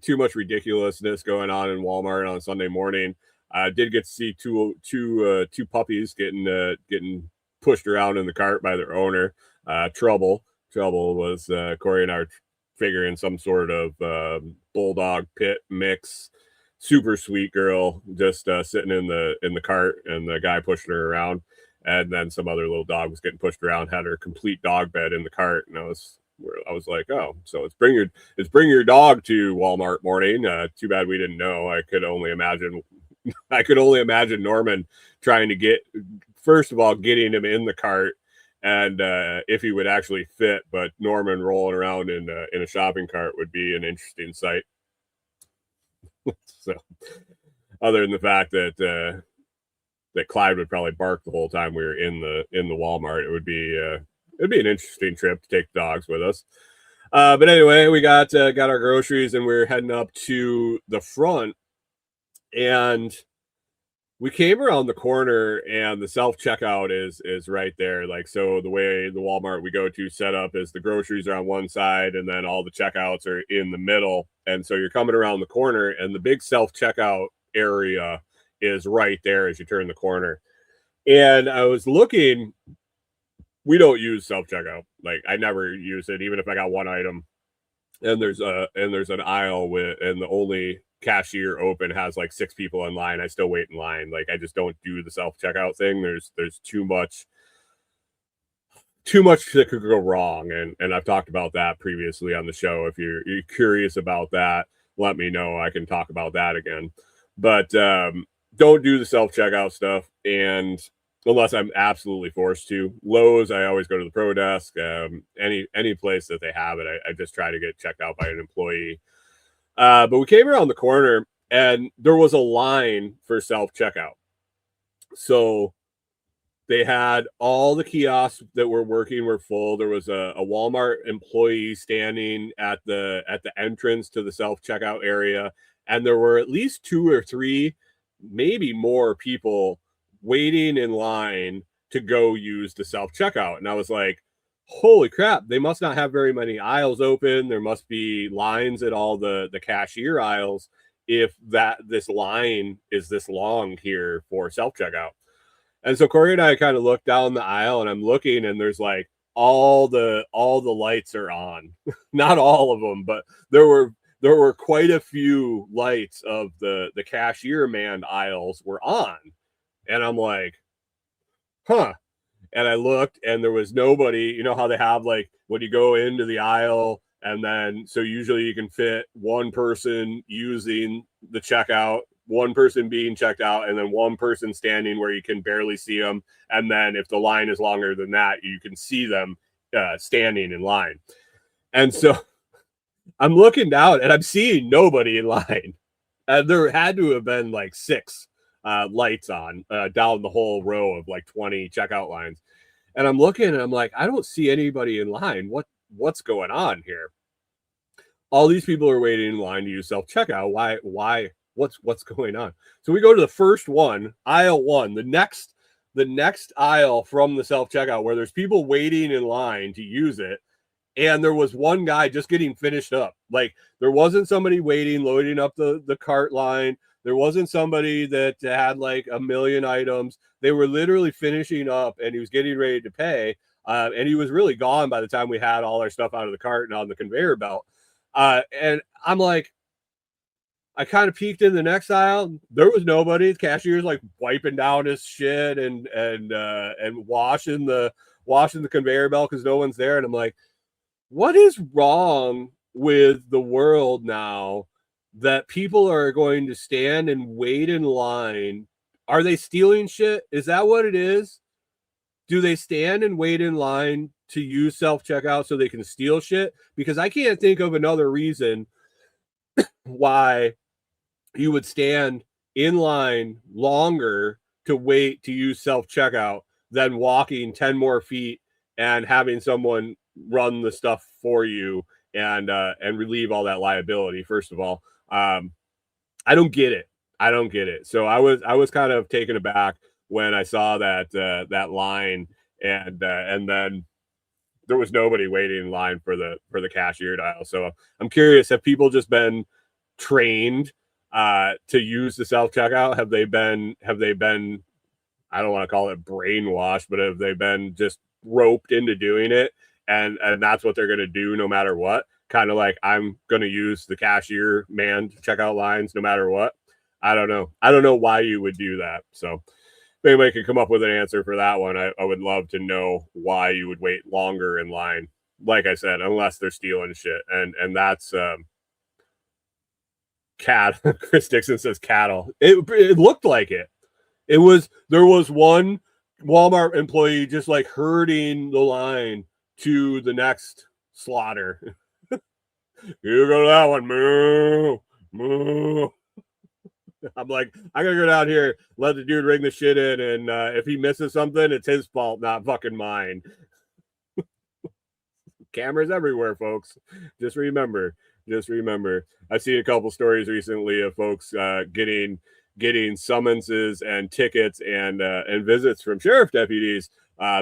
too much ridiculousness going on in Walmart on a Sunday morning. I did get to see two puppies getting pushed around in the cart by their owner. Trouble was Corey and I were figuring some sort of bulldog pit mix super sweet girl just sitting in the cart, and the guy pushing her around, and then some other little dog was getting pushed around, had her complete dog bed in the cart, and I was like, oh, so it's bring your dog to Walmart morning. Too bad we didn't know. I could only imagine Norman trying to get, first of all, getting him in the cart, and if he would actually fit, but Norman rolling around in a shopping cart would be an interesting sight. So, other than the fact that Clyde would probably bark the whole time we were in the Walmart, it'd be an interesting trip to take the dogs with us. But anyway, we got our groceries, and we're heading up to the front, and we came around the corner, and the self-checkout is right there. Like, so the way the Walmart we go to set up is the groceries are on one side, and then all the checkouts are in the middle. And so you're coming around the corner, and the big self-checkout area is right there as you turn the corner. And I was looking, we don't use self-checkout. Like, I never use it, even if I got one item. And there's an aisle and the only cashier open has like 6 people in line. I still wait in line. Like, I just don't do the self-checkout thing. There's too much that could go wrong. And I've talked about that previously on the show. If you're curious about that, let me know. I can talk about that again. But don't do the self-checkout stuff. And unless I'm absolutely forced to. Lowe's, I always go to the Pro Desk. Any place that they have it, I just try to get checked out by an employee. But we came around the corner, and there was a line for self-checkout. So they had all the kiosks that were working were full. There was a Walmart employee standing at the entrance to the self-checkout area, and there were at least 2 or 3, maybe more people waiting in line to go use the self-checkout. And I was like, holy crap, they must not have very many aisles open. There must be lines at all the cashier aisles if this line is this long here for self-checkout. And so Corey and I kind of looked down the aisle, and I'm looking, and there's like all the lights are on. Not all of them, but there were quite a few lights of the cashier manned aisles were on. And I'm like, huh. And I looked, and there was nobody. You know how they have, like, when you go into the aisle, and then so usually you can fit one person using the checkout, one person being checked out, and then one person standing where you can barely see them. And then if the line is longer than that, you can see them standing in line. And so I'm looking down, and I'm seeing nobody in line. And there had to have been like 6 lights on down the whole row of like 20 checkout lines. And I'm looking, and I'm like, I don't see anybody in line. What's going on here? All these people are waiting in line to use self-checkout. Why? What's going on? So we go to the first one, aisle 1, the next aisle from the self-checkout, where there's people waiting in line to use it. And there was one guy just getting finished up. Like, there wasn't somebody waiting, loading up the cart line. There wasn't somebody that had like a million items. They were literally finishing up, and he was getting ready to pay. And he was really gone by the time we had all our stuff out of the cart and on the conveyor belt. And I'm like, I kind of peeked in the next aisle. There was nobody. The cashier's like wiping down his shit and washing the conveyor belt because no one's there. And I'm like, what is wrong with the world now that people are going to stand and wait in line? Are they stealing shit? Is that what it is? Do they stand and wait in line to use self-checkout so they can steal shit? Because I can't think of another reason why you would stand in line longer to wait to use self-checkout than walking 10 more feet and having someone run the stuff for you and relieve all that liability. First of all, I don't get it. So I was kind of taken aback when I saw that line, and then there was nobody waiting in line for the cashier aisle. So I'm curious, have people just been trained to use the self-checkout? Have they been, I don't want to call it brainwashed, but have they been just roped into doing it? And that's what they're going to do no matter what. Kind of like, I'm going to use the cashier manned checkout lines no matter what. I don't know. I don't know why you would do that. So if anybody could come up with an answer for that one, I would love to know why you would wait longer in line. Like I said, unless they're stealing shit, and that's cat. Chris Dixon says cattle. It looked like it. There was one Walmart employee just like herding the line to the next slaughter. You go to that one, moo, moo. I'm like, I gotta go down here, let the dude ring the shit in, and if he misses something, it's his fault, not fucking mine. Cameras everywhere, folks. Just remember. I've seen a couple stories recently of folks getting summonses and tickets and visits from sheriff deputies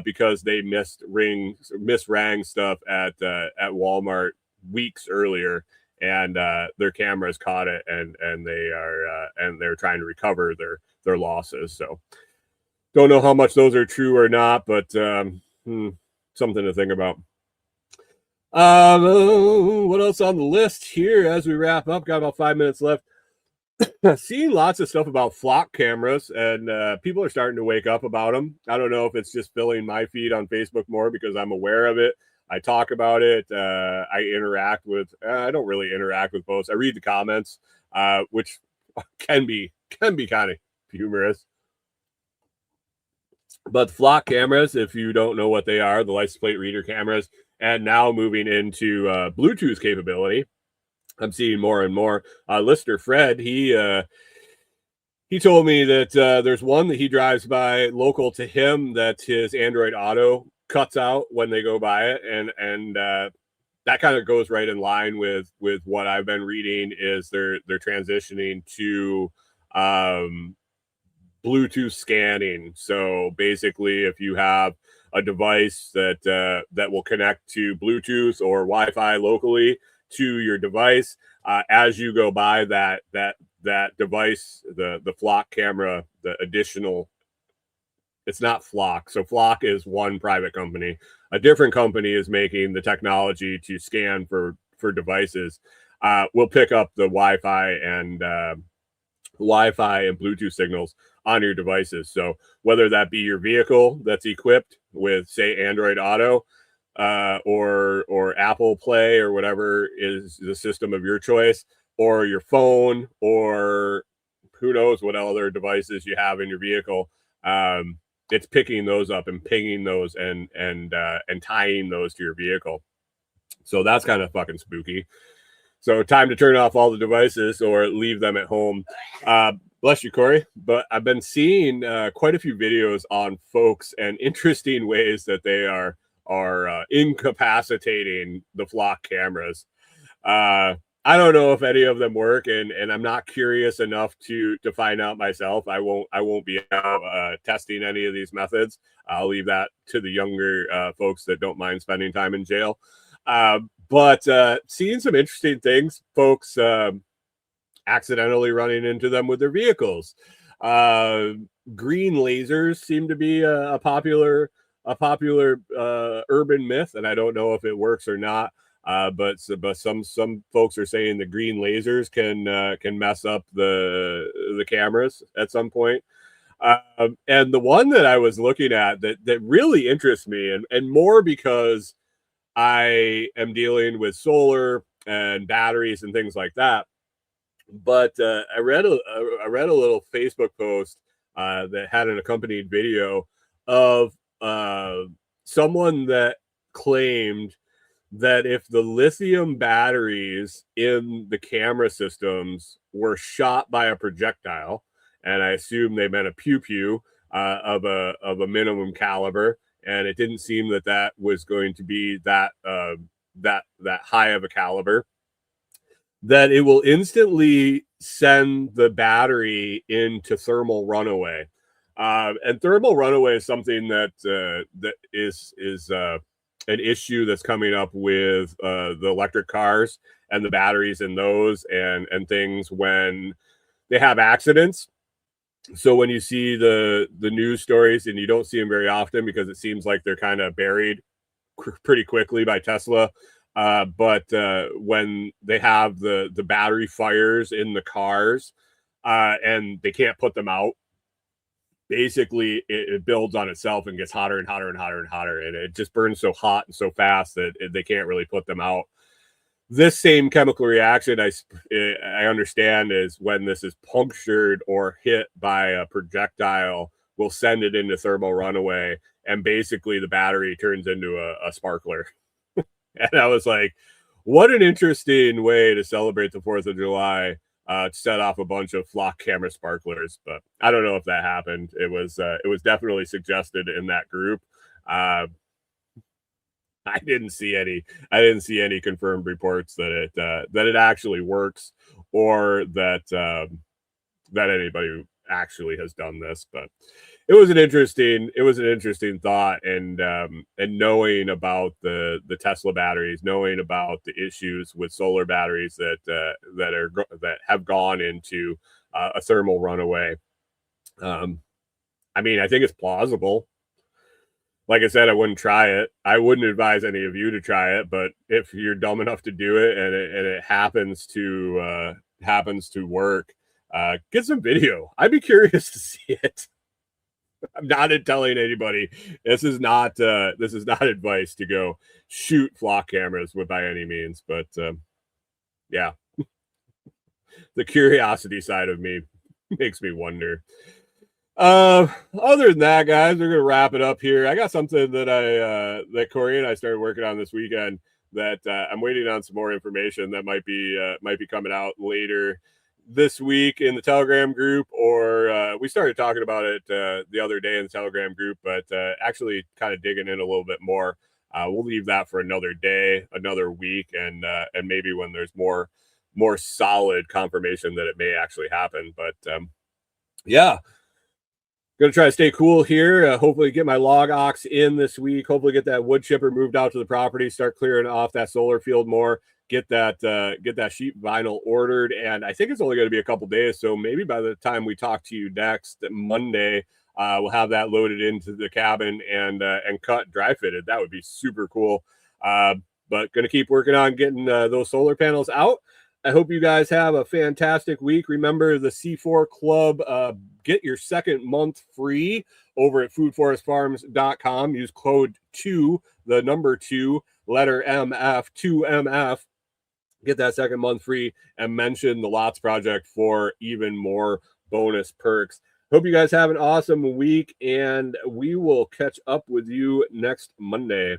because they misrang stuff at Walmart weeks earlier, and their cameras caught it, and they're trying to recover their losses. So don't know how much those are true or not, but something to think about. What else on the list here as we wrap up? Got about 5 minutes left. Seeing lots of stuff about flock cameras, and people are starting to wake up about them. I don't know if it's just filling my feed on Facebook more because I'm aware of it. I talk about it. I interact with. I don't really interact with posts. I read the comments, which can be kind of humorous. But flock cameras, if you don't know what they are, the license plate reader cameras, and now moving into Bluetooth capability. I'm seeing more and more. Listener Fred, he told me that there's one that he drives by local to him that his Android Auto cuts out when they go by it, and that kind of goes right in line with what I've been reading. Is they're transitioning to Bluetooth scanning. So basically, if you have a device that will connect to Bluetooth or Wi-Fi locally to your device, as you go by that device, the flock camera, the additional, it's not Flock. So Flock is one private company. A different company is making the technology to scan for devices. We'll pick up the Wi-Fi and Bluetooth signals on your devices. So whether that be your vehicle that's equipped with, say, Android Auto, or Apple Play, or whatever is the system of your choice, or your phone, or who knows what other devices you have in your vehicle, it's picking those up and pinging those and tying those to your vehicle. So that's kind of fucking spooky. So time to turn off all the devices or leave them at home. Bless you, Corey. But I've been seeing quite a few videos on folks and interesting ways that they are incapacitating the flock cameras. I don't know if any of them work, and I'm not curious enough to find out myself. I won't be testing any of these methods. I'll leave that to the younger folks that don't mind spending time in jail. But seeing some interesting things, folks accidentally running into them with their vehicles. Green lasers seem to be a popular urban myth, and I don't know if it works or not. But some folks are saying the green lasers can mess up the cameras at some point. And the one that I was looking at that really interests me, and more because I am dealing with solar and batteries and things like that. But I read a little Facebook post that had an accompanied video of someone that claimed that if the lithium batteries in the camera systems were shot by a projectile, and I assume they meant a pew-pew of a minimum caliber, and it didn't seem that was going to be that high of a caliber, that it will instantly send the battery into thermal runaway. And thermal runaway is something that is an issue that's coming up with the electric cars and the batteries in those and things when they have accidents. So when you see the news stories, and you don't see them very often because it seems like they're kind of buried pretty quickly by Tesla. But when they have the battery fires in the cars, and they can't put them out, basically it builds on itself and gets hotter and hotter and hotter and hotter, and it just burns so hot and so fast that they can't really put them out. This same chemical reaction, I understand, is when this is punctured or hit by a projectile, will send it into thermal runaway, and basically the battery turns into a sparkler. And I was like, what an interesting way to celebrate the 4th of July, to set off a bunch of flock camera sparklers. But I don't know if that happened. It was definitely suggested in that group. I didn't see any confirmed reports that it actually works, or that anybody actually has done this. But it was an interesting thought, and knowing about the Tesla batteries, knowing about the issues with solar batteries that have gone into a thermal runaway. I mean, I think it's plausible. Like I said, I wouldn't try it. I wouldn't advise any of you to try it, but if you're dumb enough to do it, and it happens to work, get some video. I'd be curious to see it. I'm not telling anybody. This is not advice to go shoot flock cameras with by any means, but yeah, the curiosity side of me makes me wonder. Other than that, guys, we're gonna wrap it up here. I got something that Corey and I started working on this weekend that I'm waiting on some more information that might be coming out later this week in the Telegram group, or we started talking about it the other day in the Telegram group, but actually kind of digging in a little bit more. We'll leave that for another day, another week, and maybe when there's more solid confirmation that it may actually happen. But yeah, gonna try to stay cool here. Hopefully get my log ox in this week. Hopefully get that wood chipper moved out to the property, start clearing off that solar field more, get that sheet vinyl ordered. And I think it's only going to be a couple days, so maybe by the time we talk to you next Monday, we'll have that loaded into the cabin and cut, dry fitted. That would be super cool. But gonna keep working on getting those solar panels out. I hope you guys have a fantastic week. Remember the C4 Club, get your second month free over at foodforestfarms.com. Use code 2, the number 2, letter MF, 2MF. Get that second month free and mention the Lots Project for even more bonus perks. Hope you guys have an awesome week, and we will catch up with you next Monday.